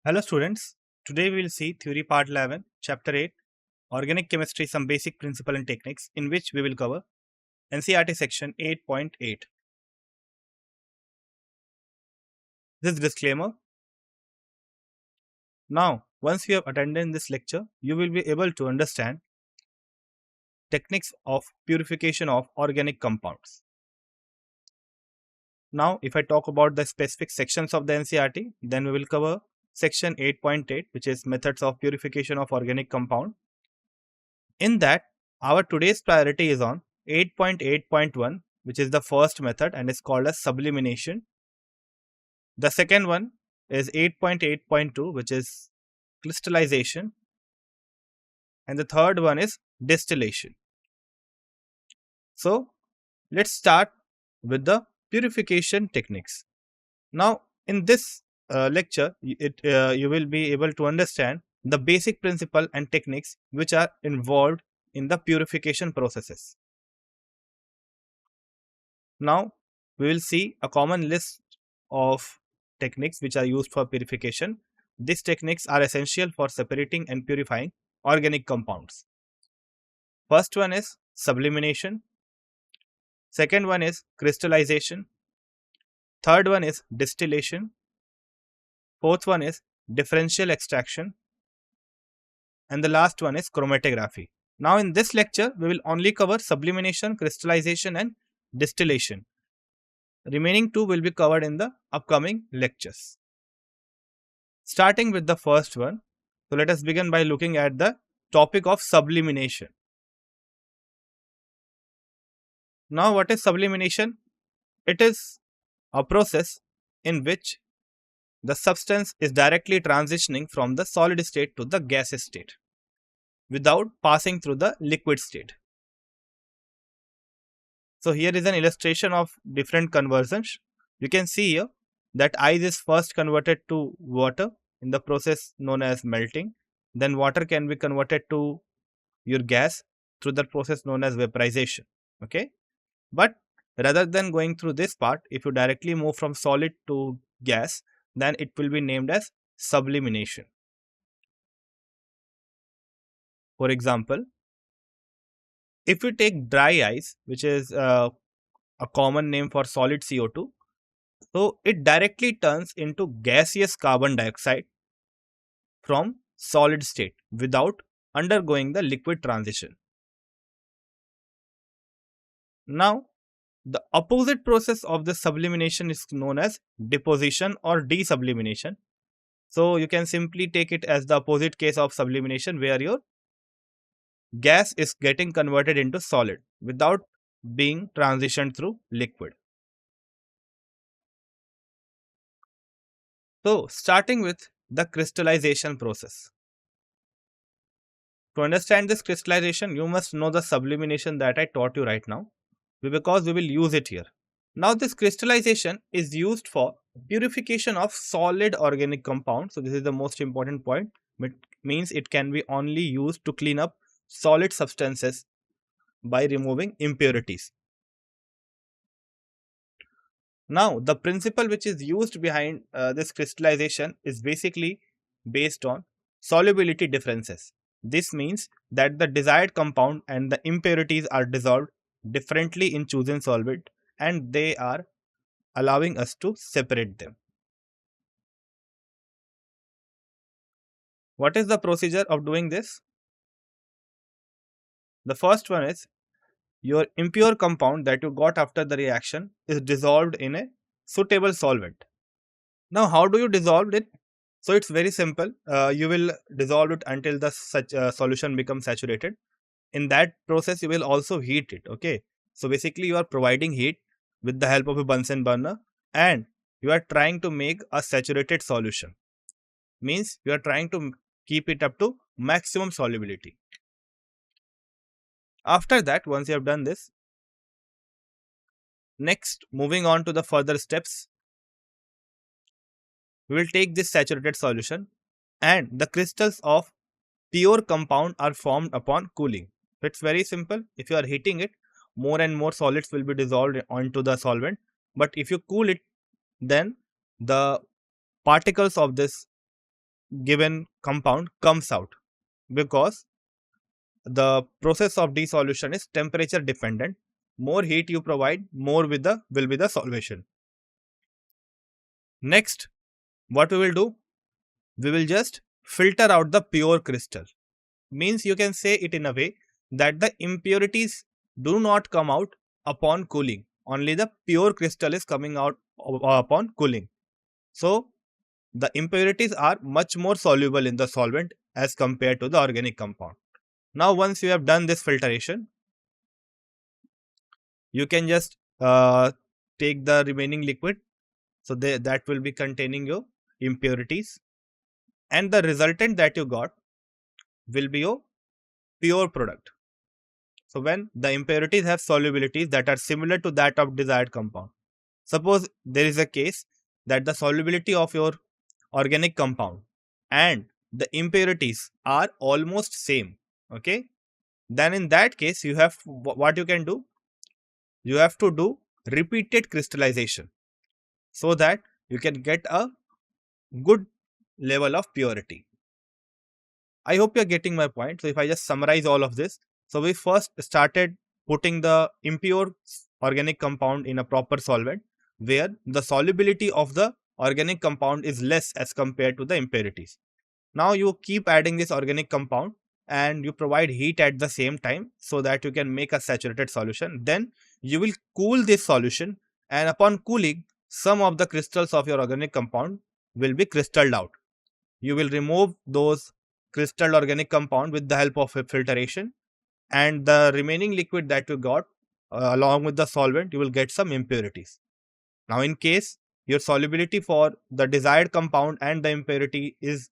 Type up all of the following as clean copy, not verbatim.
Hello students, today we will see theory part 11, chapter 8, organic chemistry, some basic principle and techniques, in which we will cover NCERT section 8.8. This disclaimer. Now, once you have attended this lecture, you will be able to understand techniques of purification of organic compounds. Now, if I talk about the specific sections of the NCERT, then we will cover section 8.8, which is methods of purification of organic compound. In that, our today's priority is on 8.8.1, which is the first method and is called as sublimation. The second one is 8.8.2, which is crystallization. And the third one is distillation. So, let's start with the purification techniques. Now, in this lecture, you will be able to understand the basic principle and techniques which are involved in the purification processes. Now, we will see a common list of techniques which are used for purification. These techniques are essential for separating and purifying organic compounds. First one is sublimation. Second one is crystallization. Third one is distillation. Fourth one is differential extraction. And the last one is chromatography. Now, in this lecture, we will only cover sublimation, crystallization, and distillation. Remaining two will be covered in the upcoming lectures. Starting with the first one, so let us begin by looking at the topic of sublimation. Now, what is sublimation? It is a process in which the substance is directly transitioning from the solid state to the gaseous state without passing through the liquid state. So, here is an illustration of different conversions. You can see here that ice is first converted to water in the process known as melting. Then water can be converted to your gas through the process known as vaporization. Okay. But rather than going through this part, if you directly move from solid to gas, then it will be named as sublimation. For example, if you take dry ice, which is a common name for solid CO2, so it directly turns into gaseous carbon dioxide from solid state without undergoing the liquid transition. Now, the opposite process of the sublimation is known as deposition or desublimation. So, you can simply take it as the opposite case of sublimation, where your gas is getting converted into solid without being transitioned through liquid. So, starting with the crystallization process. To understand this crystallization, you must know the sublimation that I taught you right now, because we will use it here. Now, this crystallization is used for purification of solid organic compounds. So, this is the most important point. It means it can be only used to clean up solid substances by removing impurities. Now, the principle which is used behind this crystallization is basically based on solubility differences. This means that the desired compound and the impurities are dissolved differently in chosen solvent, and they are allowing us to separate them. What is the procedure of doing this? The first one is your impure compound that you got after the reaction is dissolved in a suitable solvent. Now, how do you dissolve it? So, it's very simple. You will dissolve it until the solution becomes saturated. In that process, you will also heat it. Okay. So, basically, you are providing heat with the help of a Bunsen burner, and you are trying to make a saturated solution. Means you are trying to keep it up to maximum solubility. After that, once you have done this, next, moving on to the further steps, we will take this saturated solution, and the crystals of pure compound are formed upon cooling. It's very simple. If you are heating it, more and more solids will be dissolved onto the solvent. But if you cool it, then the particles of this given compound comes out, because the process of dissolution is temperature dependent. More heat you provide, more will be the solution. Next, what we will do, we will just filter out the pure crystal. Means you can say it in a way that the impurities do not come out upon cooling. Only the pure crystal is coming out upon cooling. So the impurities are much more soluble in the solvent as compared to the organic compound. Now once you have done this filtration, you can just take the remaining liquid. So that will be containing your impurities, and the resultant that you got will be your pure product. So when the impurities have solubilities that are similar to that of desired compound, suppose there is a case that the solubility of your organic compound and the impurities are almost same, okay, then in that case you have what you can do, you have to do repeated crystallization so that you can get a good level of purity. I hope you're getting my point. So if I just summarize all of this, so we first started putting the impure organic compound in a proper solvent where the solubility of the organic compound is less as compared to the impurities. Now you keep adding this organic compound and you provide heat at the same time so that you can make a saturated solution. Then you will cool this solution, and upon cooling, some of the crystals of your organic compound will be crystalled out. You will remove those crystal organic compound with the help of a filtration, and the remaining liquid that you got along with the solvent, you will get some impurities. Now in case your solubility for the desired compound and the impurity is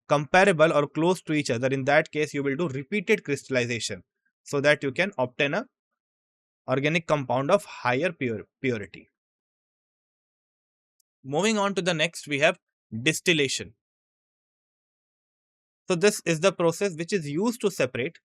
comparable or close to each other, in that case you will do repeated crystallization so that you can obtain a organic compound of higher purity. Moving on to the next, we have distillation. So this is the process which is used to separate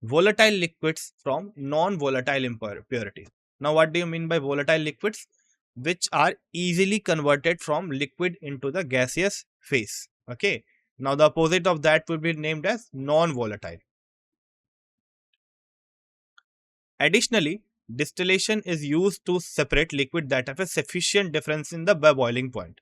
volatile liquids from non-volatile impurities. Now what do you mean by volatile liquids? Which are easily converted from liquid into the gaseous phase. Okay. Now the opposite of that will be named as non-volatile. Additionally, distillation is used to separate liquid that have a sufficient difference in the boiling point.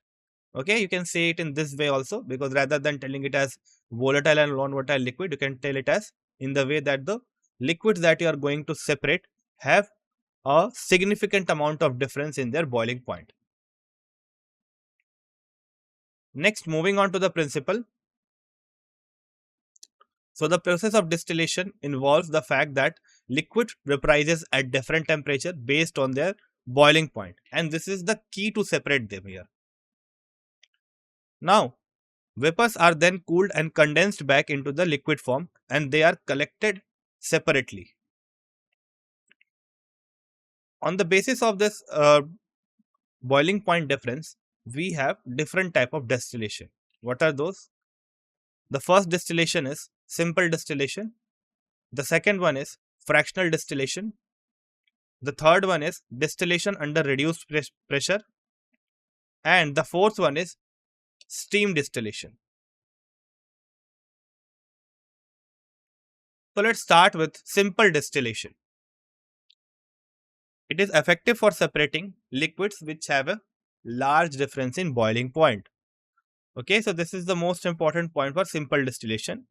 Okay, you can say it in this way also, because rather than telling it as volatile and non-volatile liquid, you can tell it as in the way that the liquids that you are going to separate have a significant amount of difference in their boiling point. Next, moving on to the principle. So the process of distillation involves the fact that liquid reprises at different temperature based on their boiling point, and this is the key to separate them here. Now, vapors are then cooled and condensed back into the liquid form, and they are collected separately. On the basis of this boiling point difference, we have different type of distillation. What are those? The first distillation is simple distillation. The second one is fractional distillation. The third one is distillation under reduced pressure. And the fourth one is steam distillation. So let's start with simple distillation. It is effective for separating liquids which have a large difference in boiling point. Okay, so this is the most important point for simple distillation.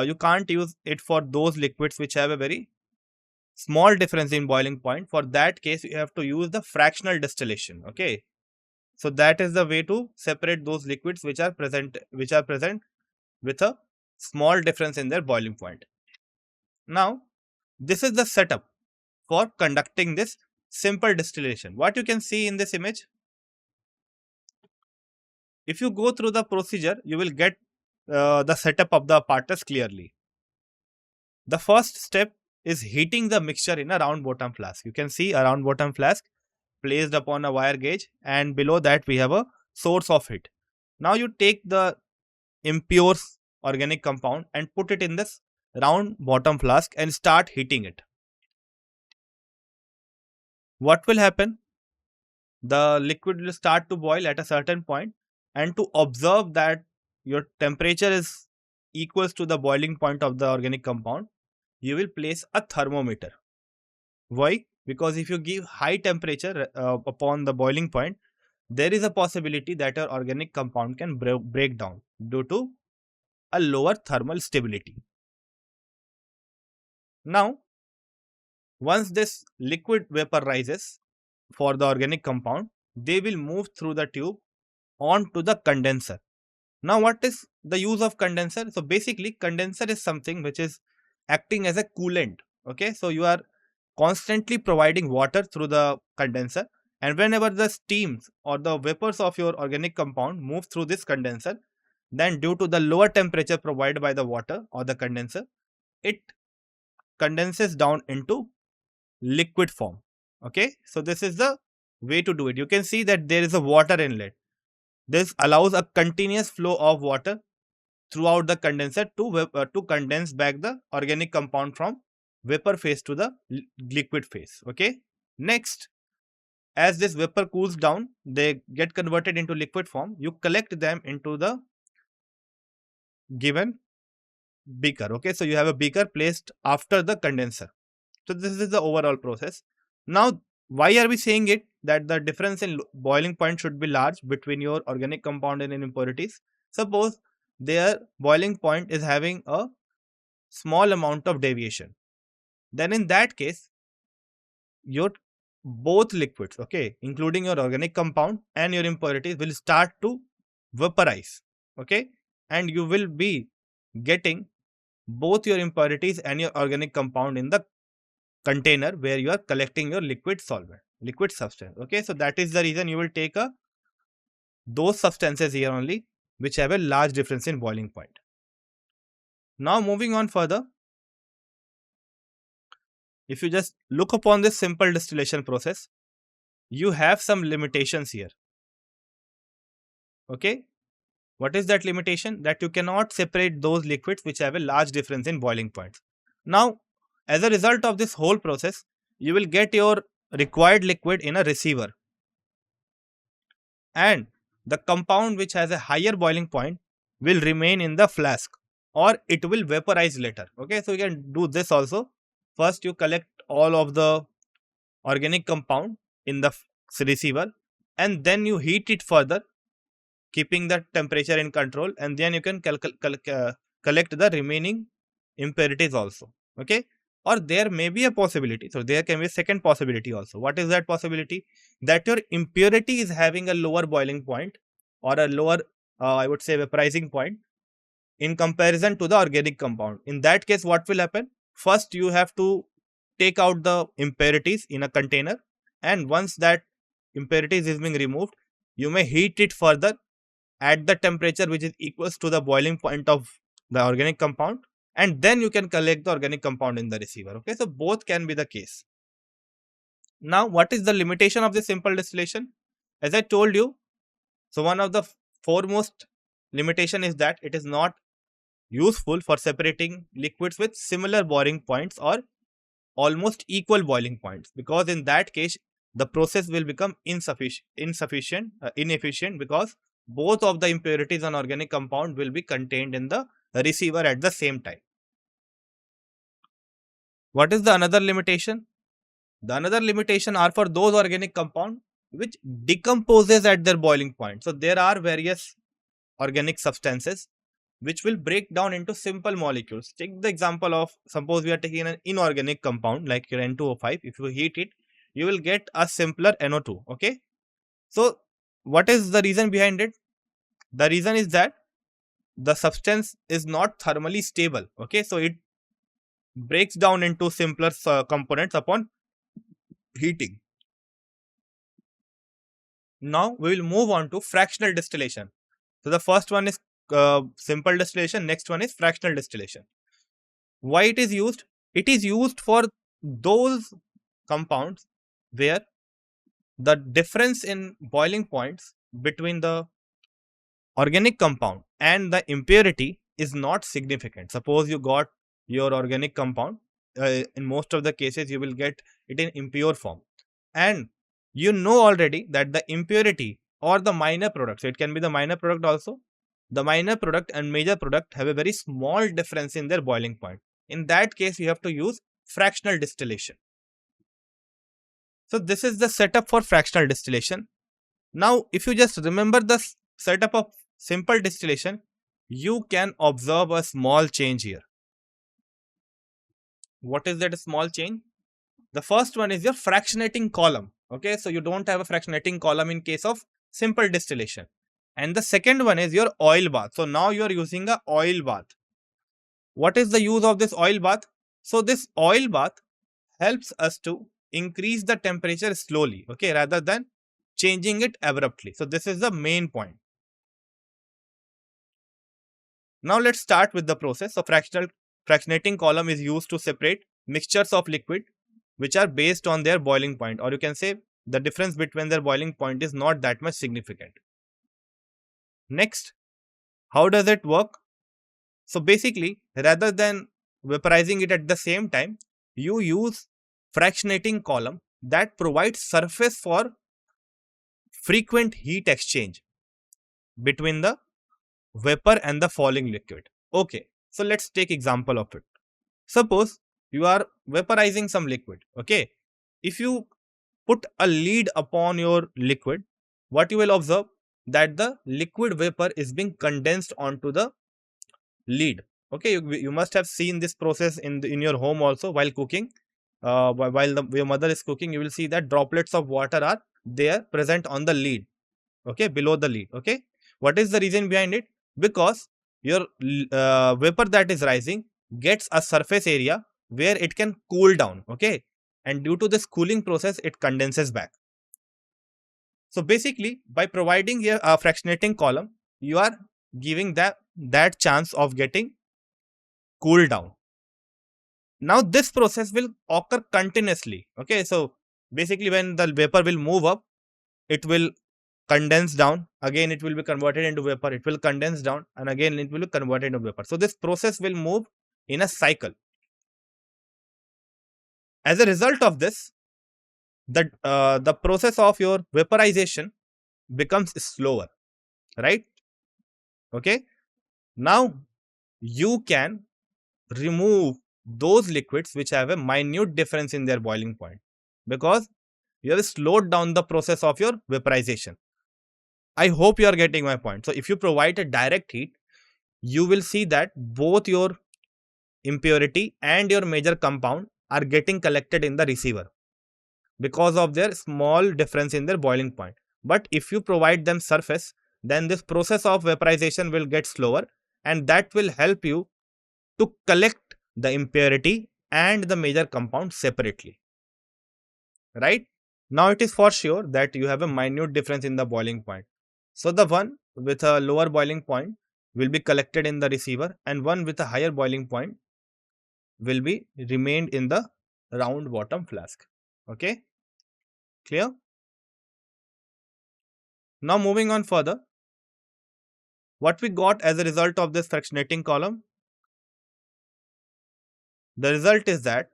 You can't use it for those liquids which have a very small difference in boiling point. For that case, you have to use the fractional distillation. Okay, so that is the way to separate those liquids which are present with a small difference in their boiling point. Now, this is the setup for conducting this simple distillation. What you can see in this image, if you go through the procedure, you will get the setup of the apparatus clearly. The first step is heating the mixture in a round bottom flask. You can see a round bottom flask placed upon a wire gauge, and below that we have a source of heat. Now you take the impure organic compound and put it in this round bottom flask and start heating it. What will happen? The liquid will start to boil at a certain point, and to observe that your temperature is equals to the boiling point of the organic compound, you will place a thermometer. Why? Because if you give high temperature upon the boiling point, there is a possibility that your organic compound can break down due to a lower thermal stability. Now, once this liquid vapor rises for the organic compound, they will move through the tube onto the condenser. Now, what is the use of condenser? So, basically, condenser is something which is acting as a coolant. Okay, so you are constantly providing water through the condenser, and whenever the steams or the vapors of your organic compound move through this condenser, then due to the lower temperature provided by the water or the condenser, it condenses down into liquid form. Okay, so this is the way to do it. You can see that there is a water inlet. This allows a continuous flow of water throughout the condenser to condense back the organic compound from vapor phase to the liquid phase. Okay, next, as this vapor cools down, they get converted into liquid form. You collect them into the given beaker. Okay, so you have a beaker placed after the condenser. So this is the overall process. Now, why are we saying it that the difference in boiling point should be large between your organic compound and impurities? Suppose their boiling point is having a small amount of deviation. Then in that case, your both liquids, okay, including your organic compound and your impurities, will start to vaporize. Okay, and you will be getting both your impurities and your organic compound in the container where you are collecting your liquid solvent, liquid substance. Okay, so that is the reason you will take those substances here only which have a large difference in boiling point. Now, moving on further, if you just look upon this simple distillation process, you have some limitations here. Okay, what is that limitation? That you cannot separate those liquids which have a large difference in boiling points. Now, as a result of this whole process, you will get your required liquid in a receiver, and the compound which has a higher boiling point will remain in the flask, or it will vaporize later. Okay, so you can do this also. First, you collect all of the organic compound in the receiver, and then you heat it further, keeping the temperature in control, and then you can collect the remaining impurities also. Okay, or there may be a possibility, so there can be a second possibility also. What is that possibility? That your impurity is having a lower boiling point or a lower I would say vaporizing point in comparison to the organic compound. In that case, what will happen? First, you have to take out the impurities in a container, and once that impurities is being removed, you may heat it further at the temperature which is equals to the boiling point of the organic compound, and then you can collect the organic compound in the receiver. Okay, so both can be the case. Now, what is the limitation of this simple distillation? As I told you, so one of the foremost limitation is that it is not useful for separating liquids with similar boiling points or almost equal boiling points, because in that case the process will become inefficient, because both of the impurities and organic compound will be contained in the receiver at the same time. What is the another limitation? The another limitation are for those organic compound which decomposes at their boiling point. So there are various organic substances which will break down into simple molecules. Take the example of, suppose we are taking an inorganic compound like your N2O5. If you heat it, you will get a simpler NO2. Okay, so what is the reason behind it? The reason is that the substance is not thermally stable. Okay, so it breaks down into simpler components upon heating. Now we will move on to fractional distillation. So the first one is simple distillation, next one is fractional distillation. Why it is used? It is used for those compounds where the difference in boiling points between the organic compound and the impurity is not significant. Suppose you got your organic compound, in most of the cases you will get it in impure form, and you know already that the impurity or the minor product, so it can be the minor product also, the minor product and major product have a very small difference in their boiling point. In that case, you have to use fractional distillation. So this is the setup for fractional distillation. Now, if you just remember the setup of simple distillation, you can observe a small change here. What is that small change? The first one is your fractionating column. Okay, so you don't have a fractionating column in case of simple distillation. And the second one is your oil bath. So now you are using a oil bath. What is the use of this oil bath? So this oil bath helps us to increase the temperature slowly, okay, rather than changing it abruptly. So this is the main point. Now let's start with the process. So fractionating column is used to separate mixtures of liquid which are based on their boiling point, or you can say the difference between their boiling point is not that much significant. Next, how does it work? So basically, rather than vaporizing it at the same time, you use fractionating column that provides surface for frequent heat exchange between the vapor and the falling liquid. Okay, so let's take example of it. Suppose you are vaporizing some liquid. Okay, if you put a lid upon your liquid, what you will observe that the liquid vapor is being condensed onto the lid. Okay, you must have seen this process in your home also while cooking. While your mother is cooking, you will see that droplets of water are there present on the lid. Okay, below the lid. Okay, what is the reason behind it? Because your vapor that is rising gets a surface area where it can cool down. Okay, and due to this cooling process, it condenses back. So basically, by providing here a fractionating column, you are giving that chance of getting cooled down. Now this process will occur continuously. Okay, so basically when the vapor will move up, it will condense down, again it will be converted into vapor, it will condense down, and again it will be converted into vapor. So this process will move in a cycle. As a result of this, the process of your vaporization becomes slower, right? Okay, now you can remove those liquids which have a minute difference in their boiling point, because you have slowed down the process of your vaporization. I hope you are getting my point. So if you provide a direct heat, you will see that both your impurity and your major compound are getting collected in the receiver because of their small difference in their boiling point. But if you provide them surface, then this process of vaporization will get slower, and that will help you to collect the impurity and the major compound separately. Right? Now it is for sure that you have a minute difference in the boiling point. So the one with a lower boiling point will be collected in the receiver, and one with a higher boiling point will be remained in the round bottom flask. Okay, clear? Now moving on further, what we got as a result of this fractionating column? The result is that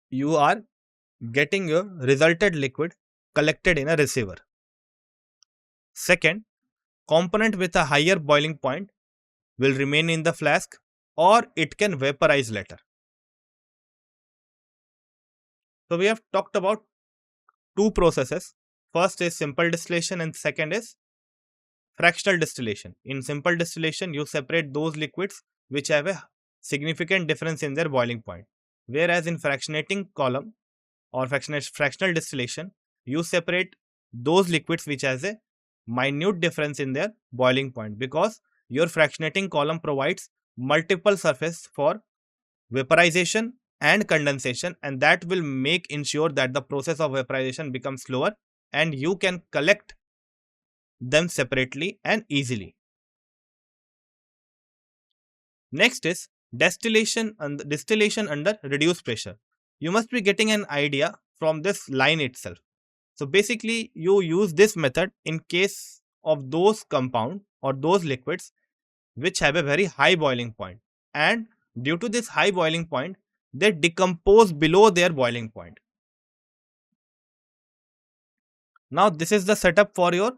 you are getting your resulted liquid collected in a receiver. Second, component with a higher boiling point will remain in the flask, or it can vaporize later. So we have talked about two processes. First is simple distillation and second is fractional distillation. In simple distillation, you separate those liquids which have a significant difference in their boiling point. Whereas in fractionating column or fractional distillation, you separate those liquids which has a minute difference in their boiling point, because your fractionating column provides multiple surface for vaporization and condensation, and that will make ensure that the process of vaporization becomes slower and you can collect them separately and easily. Next is distillation under reduced pressure. You must be getting an idea from this line itself. So basically you use this method in case of those compound or those liquids which have a very high boiling point, and due to this high boiling point they decompose below their boiling point. Now this is the setup for your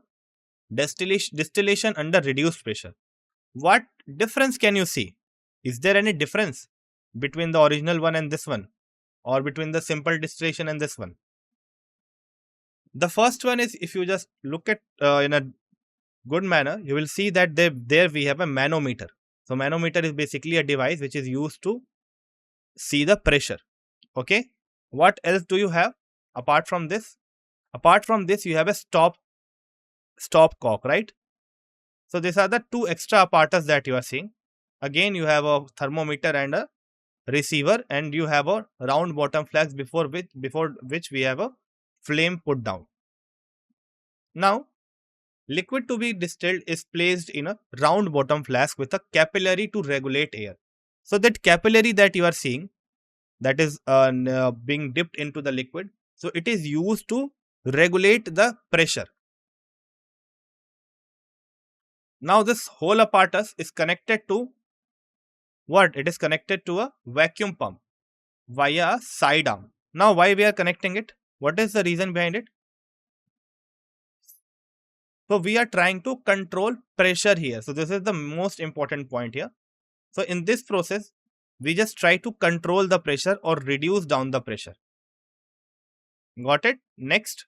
distillation under reduced pressure. What difference can you see? Is there any difference between the original one and this one, or between the simple distillation and this one? The first one is, if you just look at in a good manner, you will see that there we have a manometer. So manometer is basically a device which is used to see the pressure. Okay. What else do you have apart from this? Apart from this, you have a stopcock, right? So these are the two extra apparatus that you are seeing. Again, you have a thermometer and a receiver, and you have a round bottom flask before which we have a flame put down. Now, liquid to be distilled is placed in a round bottom flask with a capillary to regulate air. So that capillary that you are seeing, that is being dipped into the liquid, so it is used to regulate the pressure. Now this whole apparatus is connected to what? It is connected to a vacuum pump via a side arm. Now why we are connecting it? What is the reason behind it? So we are trying to control pressure here. So this is the most important point here. So in this process, we just try to control the pressure or reduce down the pressure. Got it? Next.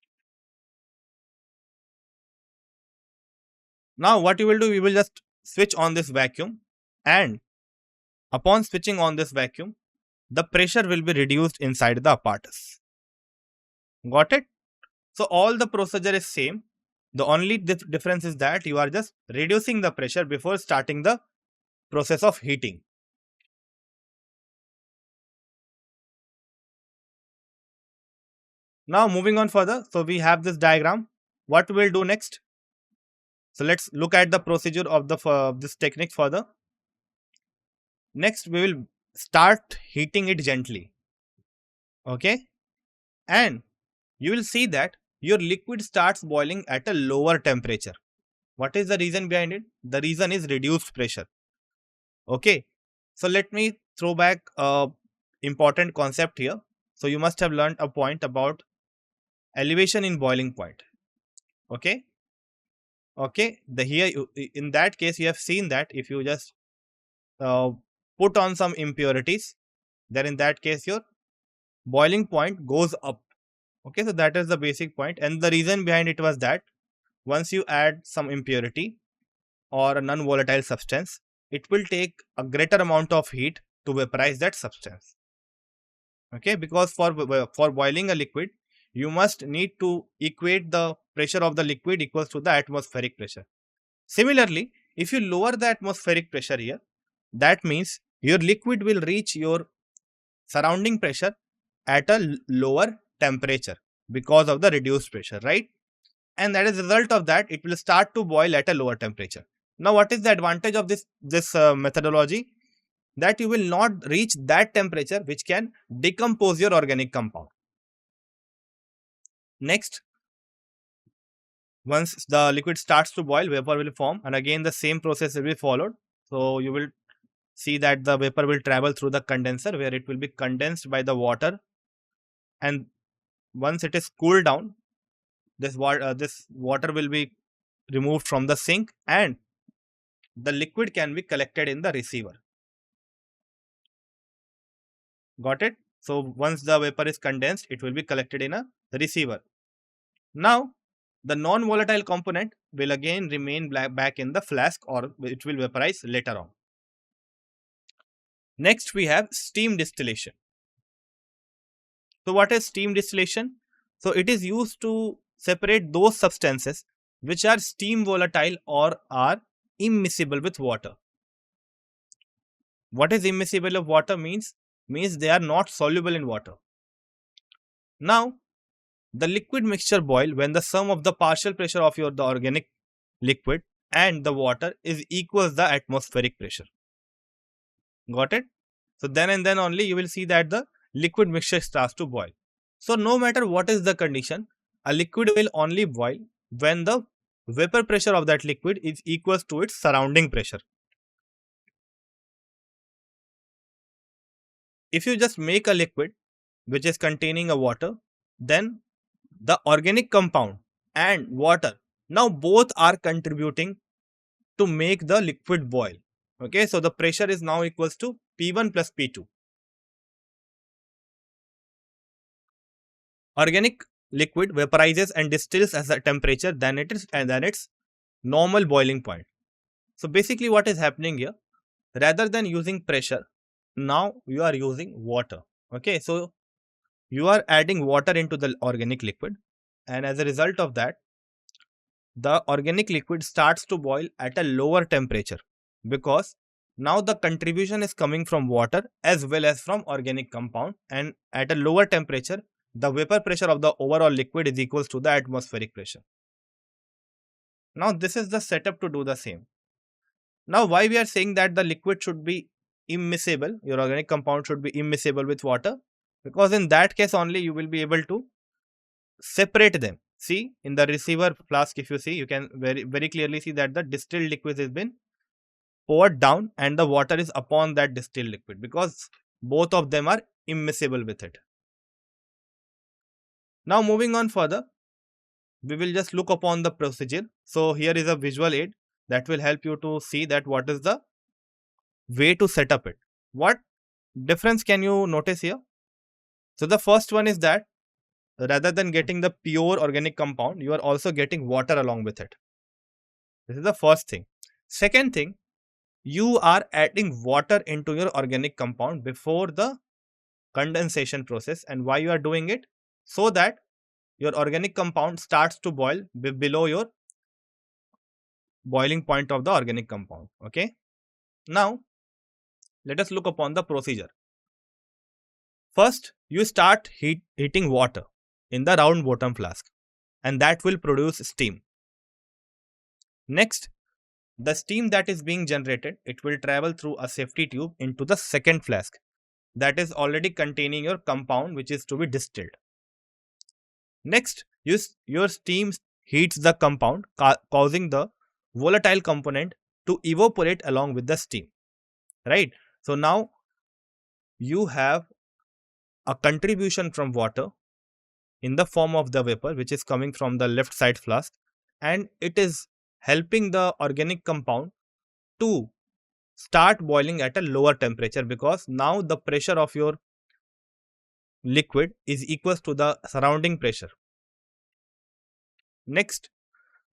Now what you will do, we will just switch on this vacuum, and upon switching on this vacuum, the pressure will be reduced inside the apparatus. Got it? So all the procedure is same. The only difference is that you are just reducing the pressure before starting the process of heating. Now moving on further, so we have this diagram. What we'll do next? So let's look at the procedure of this technique further. Next, we will start heating it gently. Okay, and you will see that your liquid starts boiling at a lower temperature. What is the reason behind it? The reason is reduced pressure. Okay, so let me throw back a important concept here. So you must have learned a point about elevation in boiling point. Okay, in that case you have seen that if you just put on some impurities, then in that case your boiling point goes up. Okay, so that is the basic point, and the reason behind it was that once you add some impurity or a non-volatile substance, it will take a greater amount of heat to vaporize that substance. Okay, because for boiling a liquid, you must need to equate the pressure of the liquid equals to the atmospheric pressure. Similarly, if you lower the atmospheric pressure here, that means your liquid will reach your surrounding pressure at a lower temperature because of the reduced pressure, right? And that is the result of that, it will start to boil at a lower temperature. Now, what is the advantage of this methodology? That you will not reach that temperature which can decompose your organic compound. Next, once the liquid starts to boil, vapor will form, and again the same process will be followed. So you will see that the vapor will travel through the condenser where it will be condensed by the water, and once it is cooled down, this water will be removed from the sink and the liquid can be collected in the receiver. Got it? So once the vapor is condensed, it will be collected in a receiver. Now the non-volatile component will again remain back in the flask, or it will vaporize later on. Next, we have steam distillation. So what is steam distillation? So it is used to separate those substances which are steam volatile or are immiscible with water. What is immiscible of water means? Means they are not soluble in water. Now, the liquid mixture boil when the sum of the partial pressure of the organic liquid and the water is equals the atmospheric pressure. Got it? So then and then only you will see that the liquid mixture starts to boil. So no matter what is the condition, a liquid will only boil when the vapor pressure of that liquid is equals to its surrounding pressure. If you just make a liquid which is containing a water, then the organic compound and water Now both are contributing to make the liquid boil. Okay, so the pressure is now equals to P1 plus P2. Organic liquid vaporizes and distills at a temperature than its normal boiling point. So basically what is happening here, rather than using pressure, now you are using water. Okay, so you are adding water into the organic liquid, and as a result of that, the organic liquid starts to boil at a lower temperature, because now the contribution is coming from water as well as from organic compound, and at a lower temperature the vapor pressure of the overall liquid is equals to the atmospheric pressure. Now this is the setup to do the same. Now why we are saying that the liquid should be immiscible, your organic compound should be immiscible with water, because in that case only you will be able to separate them. See, in the receiver flask, if you see, you can very clearly see that the distilled liquid has been poured down and the water is upon that distilled liquid, because both of them are immiscible with it. Now moving on further, we will just look upon the procedure. So here is a visual aid that will help you to see that what is the way to set up it. What difference can you notice here? So the first one is that rather than getting the pure organic compound, you are also getting water along with it. This is the first thing. Second thing, you are adding water into your organic compound before the condensation process. And why you are doing it? So that your organic compound starts to boil below your boiling point of the organic compound. Okay. Now, let us look upon the procedure. First, you start heating water in the round bottom flask, and that will produce steam. Next, the steam that is being generated, it will travel through a safety tube into the second flask that is already containing your compound which is to be distilled. Next, your steam heats the compound, causing the volatile component to evaporate along with the steam. Right? So now you have a contribution from water in the form of the vapor which is coming from the left side flask, and it is helping the organic compound to start boiling at a lower temperature, because now the pressure of your liquid is equals to the surrounding pressure. Next,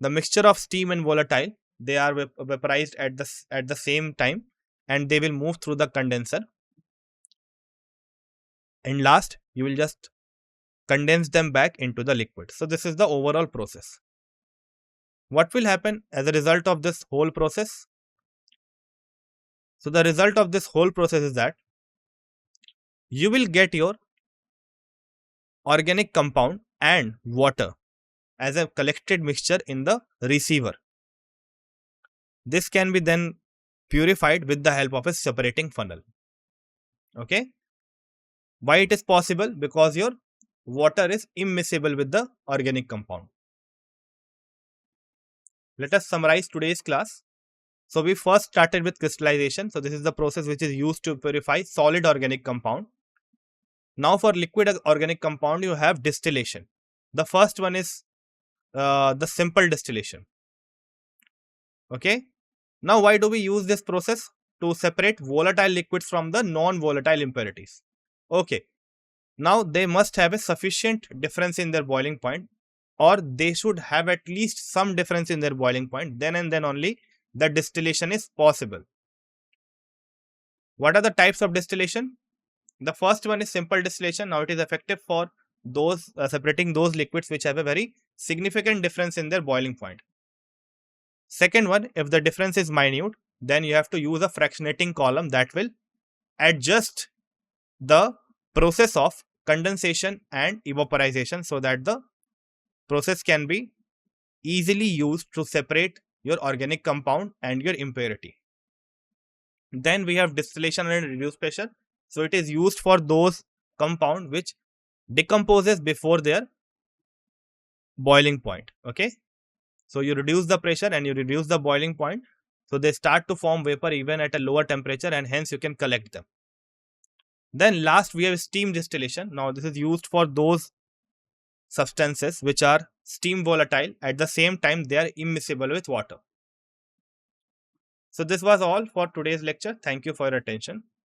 the mixture of steam and volatile, they are vaporized at the same time, and they will move through the condenser, and last you will just condense them back into the liquid. So this is the overall process. What will happen as a result of this whole process? So the result of this whole process is that you will get your organic compound and water as a collected mixture in the receiver. This can be then purified with the help of a separating funnel. Okay. Why it is possible? Because your water is immiscible with the organic compound. Let us summarize today's class. So we first started with crystallization. So this is the process which is used to purify solid organic compound. Now for liquid organic compound, you have distillation. The first one is the simple distillation. Okay. Now why do we use this process? To separate volatile liquids from the non-volatile impurities. Okay. Now they must have a sufficient difference in their boiling point, or they should have at least some difference in their boiling point. Then and then only the distillation is possible. What are the types of distillation? The first one is simple distillation. Now it is effective for those separating those liquids which have a very significant difference in their boiling point. Second one, if the difference is minute, then you have to use a fractionating column that will adjust the process of condensation and evaporization, so that the process can be easily used to separate your organic compound and your impurity. Then we have distillation and reduced pressure. So it is used for those compound which decomposes before their boiling point. Okay. So you reduce the pressure and you reduce the boiling point. So they start to form vapor even at a lower temperature, and hence you can collect them. Then last we have steam distillation. Now this is used for those substances which are steam volatile, at the same time they are immiscible with water. So this was all for today's lecture. Thank you for your attention.